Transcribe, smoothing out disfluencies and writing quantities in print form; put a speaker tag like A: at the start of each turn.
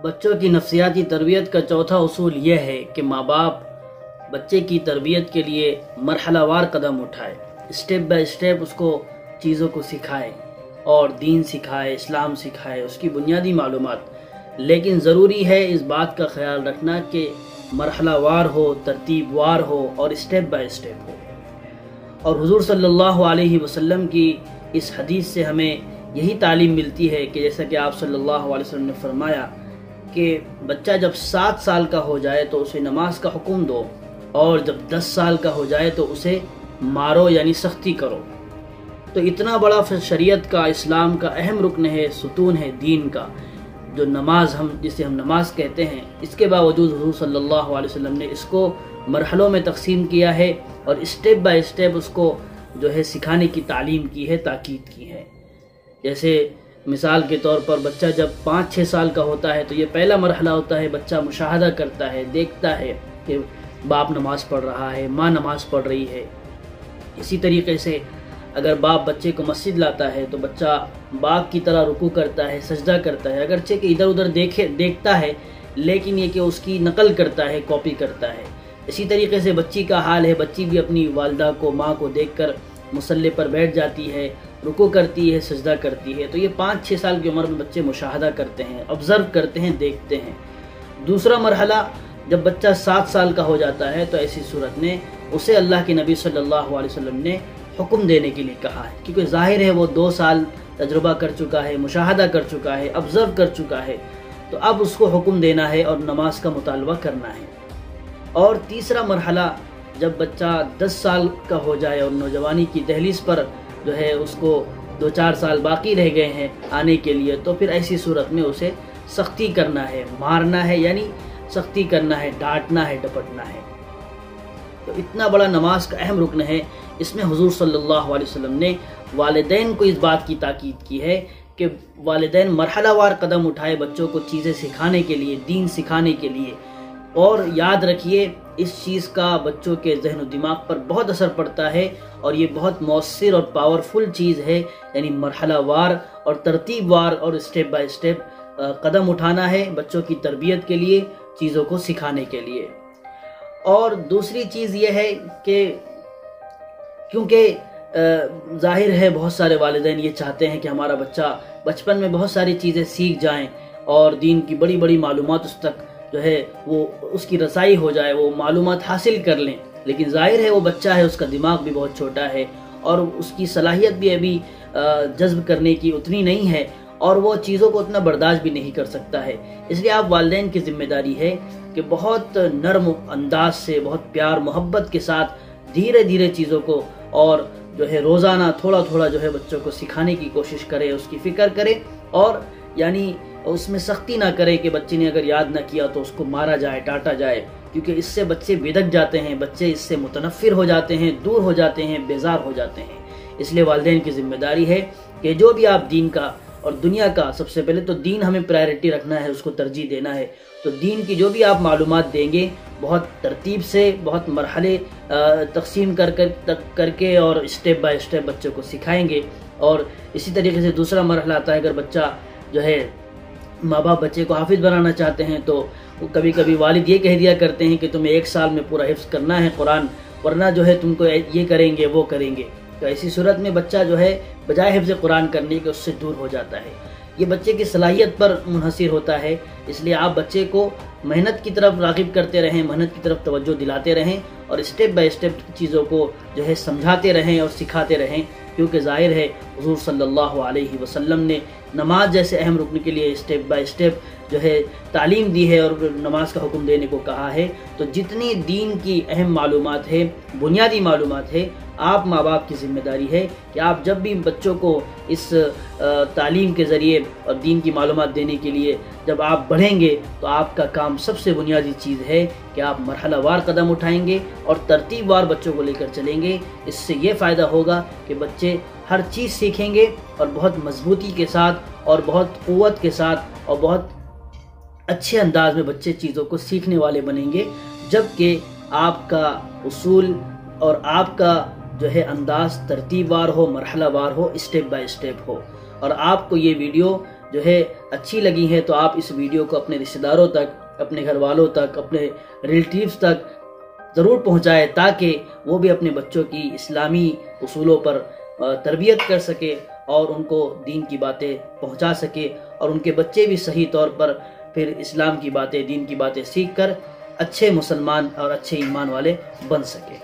A: بچوں کی نفسیاتی تربیت کا چوتھا اصول یہ ہے کہ ماں باپ بچے کی تربیت کے لیے مرحلہ وار قدم اٹھائے، اسٹیپ بائی اسٹیپ اس کو چیزوں کو سکھائے اور دین سکھائے، اسلام سکھائے، اس کی بنیادی معلومات۔ لیکن ضروری ہے اس بات کا خیال رکھنا کہ مرحلہ وار ہو، ترتیب وار ہو اور اسٹیپ بائی اسٹیپ ہو۔ اور حضور صلی اللہ علیہ وسلم کی اس حدیث سے ہمیں یہی تعلیم ملتی ہے کہ جیسا کہ آپ صلی اللہ علیہ وسلم نے فرمایا کہ بچہ جب 7 سال کا ہو جائے تو اسے نماز کا حکم دو، اور جب 10 سال کا ہو جائے تو اسے مارو، یعنی سختی کرو۔ تو اتنا بڑا شریعت کا، اسلام کا اہم رکن ہے، ستون ہے دین کا، جو نماز جسے ہم نماز کہتے ہیں، اس کے باوجود حضور صلی اللہ علیہ وسلم نے اس کو مرحلوں میں تقسیم کیا ہے اور اسٹیپ بائی اسٹیپ اس کو جو ہے سکھانے کی تعلیم کی ہے، تاکید کی ہے۔ جیسے مثال کے طور پر بچہ جب 5-6 سال کا ہوتا ہے تو یہ پہلا مرحلہ ہوتا ہے، بچہ مشاہدہ کرتا ہے، دیکھتا ہے کہ باپ نماز پڑھ رہا ہے، ماں نماز پڑھ رہی ہے۔ اسی طریقے سے اگر باپ بچے کو مسجد لاتا ہے تو بچہ باپ کی طرح رکوع کرتا ہے، سجدہ کرتا ہے، اگرچہ کہ ادھر ادھر دیکھتا ہے لیکن یہ کہ اس کی نقل کرتا ہے، کاپی کرتا ہے۔ اسی طریقے سے بچی کا حال ہے، بچی بھی اپنی والدہ کو، ماں کو دیکھ کر مصلی پر بیٹھ جاتی ہے، رکوع کرتی ہے، سجدہ کرتی ہے۔ تو یہ 5-6 سال کی عمر میں بچے مشاہدہ کرتے ہیں، آبزرو کرتے ہیں، دیکھتے ہیں۔ دوسرا مرحلہ جب بچہ 7 سال کا ہو جاتا ہے تو ایسی صورت میں اسے اللہ کے نبی صلی اللہ علیہ وسلم نے حکم دینے کے لیے کہا ہے، کیونکہ ظاہر ہے وہ 2 سال تجربہ کر چکا ہے، مشاہدہ کر چکا ہے، آبزرو کر چکا ہے، تو اب اس کو حکم دینا ہے اور نماز کا مطالبہ کرنا ہے۔ اور تیسرا مرحلہ جب بچہ 10 سال کا ہو جائے اور نوجوانی کی دہلیز پر جو ہے اس کو 2-4 سال باقی رہ گئے ہیں آنے کے لیے، تو پھر ایسی صورت میں اسے سختی کرنا ہے، مارنا ہے، یعنی سختی کرنا ہے، ڈانٹنا ہے، ڈپٹنا ہے۔ تو اتنا بڑا نماز کا اہم رکن ہے، اس میں حضور صلی اللہ علیہ وسلم نے والدین کو اس بات کی تاکید کی ہے کہ والدین مرحلہ وار قدم اٹھائے بچوں کو چیزیں سکھانے کے لیے، دین سکھانے کے لیے۔ اور یاد رکھیے اس چیز کا بچوں کے ذہن و دماغ پر بہت اثر پڑتا ہے، اور یہ بہت مؤثر اور پاورفل چیز ہے، یعنی مرحلہ وار اور ترتیب وار اور اسٹیپ بائی اسٹیپ قدم اٹھانا ہے بچوں کی تربیت کے لیے، چیزوں کو سکھانے کے لیے۔ اور دوسری چیز یہ ہے کہ کیونکہ ظاہر ہے بہت سارے والدین یہ چاہتے ہیں کہ ہمارا بچہ بچپن میں بہت ساری چیزیں سیکھ جائیں اور دین کی بڑی بڑی معلومات اس تک جو ہے وہ اس کی رسائی ہو جائے، وہ معلومات حاصل کر لیں، لیکن ظاہر ہے وہ بچہ ہے، اس کا دماغ بھی بہت چھوٹا ہے اور اس کی صلاحیت بھی ابھی جذب کرنے کی اتنی نہیں ہے، اور وہ چیزوں کو اتنا برداشت بھی نہیں کر سکتا ہے۔ اس لیے آپ والدین کی ذمہ داری ہے کہ بہت نرم انداز سے، بہت پیار محبت کے ساتھ دھیرے دھیرے چیزوں کو اور جو ہے روزانہ تھوڑا تھوڑا جو ہے بچوں کو سکھانے کی کوشش کرے، اس کی فکر کرے، اور یعنی اس میں سختی نہ کرے کہ بچے نے اگر یاد نہ کیا تو اس کو مارا جائے، ڈانٹا جائے، کیونکہ اس سے بچے بھٹک جاتے ہیں، بچے اس سے متنفر ہو جاتے ہیں، دور ہو جاتے ہیں، بیزار ہو جاتے ہیں۔ اس لیے والدین کی ذمہ داری ہے کہ جو بھی آپ دین کا اور دنیا کا، سب سے پہلے تو دین ہمیں پرائرٹی رکھنا ہے، اس کو ترجیح دینا ہے، تو دین کی جو بھی آپ معلومات دیں گے بہت ترتیب سے، بہت مرحلے تقسیم کر کے اور اسٹیپ بائی اسٹیپ بچوں کو سکھائیں گے۔ اور اسی طریقے سے دوسرا مرحلہ آتا ہے، اگر بچہ جو ہے ماں باپ بچے کو حافظ بنانا چاہتے ہیں تو کبھی کبھی والد یہ کہہ دیا کرتے ہیں کہ تمہیں 1 سال میں پورا حفظ کرنا ہے قرآن، ورنہ جو ہے تم کو یہ کریں گے، وہ کریں گے۔ تو ایسی صورت میں بچہ جو ہے بجائے حفظ قرآن کرنے کے اس سے دور ہو جاتا ہے۔ یہ بچے کی صلاحیت پر منحصر ہوتا ہے، اس لیے آپ بچے کو محنت کی طرف راغب کرتے رہیں، محنت کی طرف توجہ دلاتے رہیں، اور اسٹیپ بائی اسٹیپ چیزوں کو جو ہے سمجھاتے رہیں اور سکھاتے رہیں، کیونکہ ظاہر ہے حضور صلی اللہ علیہ وسلم نے نماز جیسے اہم رکن کے لیے اسٹیپ بائی اسٹیپ جو ہے تعلیم دی ہے اور نماز کا حکم دینے کو کہا ہے۔ تو جتنی دین کی اہم معلومات ہے، بنیادی معلومات ہے، آپ ماں باپ کی ذمہ داری ہے کہ آپ جب بھی بچوں کو اس تعلیم کے ذریعے اور دین کی معلومات دینے کے لیے جب آپ بڑھیں گے تو آپ کا کام سب سے بنیادی چیز ہے کہ آپ مرحلہ وار قدم اٹھائیں گے اور ترتیب وار بچوں کو لے کر چلیں گے۔ اس سے یہ فائدہ ہوگا کہ بچے ہر چیز سیکھیں گے اور بہت مضبوطی کے ساتھ اور بہت قوت کے ساتھ اور بہت اچھے انداز میں بچے چیزوں کو سیکھنے والے بنیں گے، جبکہ آپ کا اصول اور آپ کا جو ہے انداز ترتیب وار ہو، مرحلہ وار ہو، اسٹیپ بائی اسٹیپ ہو۔ اور آپ کو یہ ویڈیو جو ہے اچھی لگی ہیں تو آپ اس ویڈیو کو اپنے رشتہ داروں تک، اپنے گھر والوں تک، اپنے ریلیٹیوز تک ضرور پہنچائے، تاکہ وہ بھی اپنے بچوں کی اسلامی اصولوں پر تربیت کر سکے اور ان کو دین کی باتیں پہنچا سکے، اور ان کے بچے بھی صحیح طور پر پھر اسلام کی باتیں، دین کی باتیں سیکھ کر اچھے مسلمان اور اچھے ایمان والے بن سکے۔